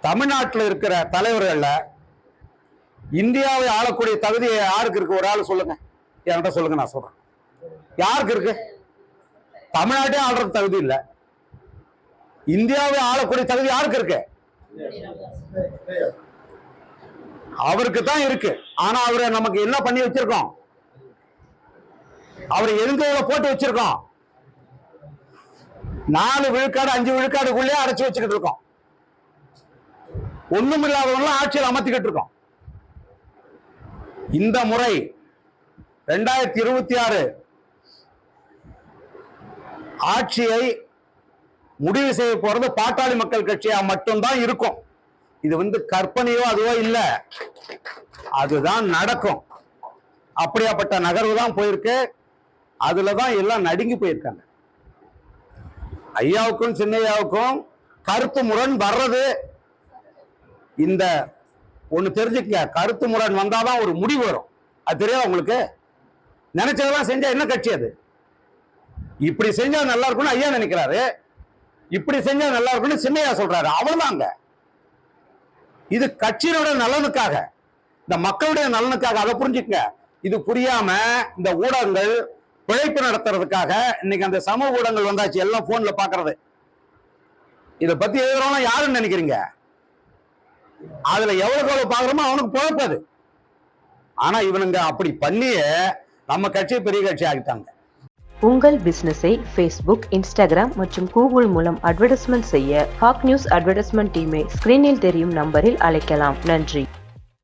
தமிழ்நாட்டில் இருக்கிற தலைவர்கள்ல இந்தியாவை ஆளக்கூடிய தகுதி யாருக்கு இருக்கு? ஒரு ஆள் சொல்லுங்க, என்கிட்ட சொல்லுங்க, நான் சொல்றேன். யாருக்கு இருக்கு? தமிழ்நாட்டே ஆள்றது தகுதி இல்ல, இந்தியாவை ஆளக்கூடிய தகுதி யாருக்கு இருக்கு? அவருக்கு தான் இருக்கு. ஆனா அவரை நமக்கு என்ன பண்ணி வச்சிருக்கோம்? அவரை எதுங்க போட்டு வச்சிருக்கோம்? 4 விழுக்காடு 5 விழுக்காடுக்குள்ளே அடைச்சு வச்சுக்கிட்டு இருக்கோம். ஒண்ணும் இல்லாதவங்க ஆட்சியில் அமர்த்திக்கிட்டு இருக்கோம். இந்த முறை 2026 ஆட்சியை முடிவு செய்ய போறது பாட்டாளி மக்கள் கட்சியா மட்டும்தான் இருக்கும். இது கற்பனையோ அதுவோ இல்ல, அதுதான் நடக்கும். அப்படியாப்பட்ட நகர்வு தான் போயிருக்கு. அதுலதான் எல்லாம் நடுங்கி போயிருக்காங்க. ஐயாவுக்கும் சின்னையாவுக்கும் கருத்து முரண் வர்றது, இந்த ஒண்ணு தெரிஞ்சுக்க, கருத்து முரண் வந்தாதான் ஒரு முடிவு வரும். அது தெரியாது உங்களுக்கு? நினைச்சதெல்லாம் செஞ்சா என்ன கட்சி அது? இப்படி செஞ்சா நல்லா இருக்கும்னு ஐயா நினைக்கிறாரு, இப்படி செஞ்சா நல்லா இருக்கும்னு சின்னையா சொல்றாரு. அவ்வளவுதாங்க. இது கட்சியினுடைய நலனுக்காக, இந்த மக்களுடைய நலனுக்காக. அதை புரிஞ்சுக்கங்க. இது புரியாம இந்த ஊடகங்கள் பிழைப்பு நடத்துறதுக்காக இன்னைக்கு அந்த சமூக ஊடகங்கள் வந்தாச்சு, எல்லாம் போன்ல பாக்குறது. இதை பத்தி எழுதுறவங்க யாருன்னு நினைக்கிறீங்க? அதுல எவ்வளவு பாக்குறோமோ அவனுக்கு குழப்பது. ஆனா இவனுங்க அப்படி பண்ணியே நம்ம கட்சியை பெரிய கட்சி ஆகிட்டாங்க. உங்கள் பிசினஸை Facebook, Instagram மற்றும் கூகுள் மூலம் அட்வர்டைஸ்மெண்ட் செய்ய ஹாக் நியூஸ் அட்வர்டைஸ்மெண்ட் டீமை ஸ்கிரீனில் தெரியும் நம்பரில் அழைக்கலாம். நன்றி.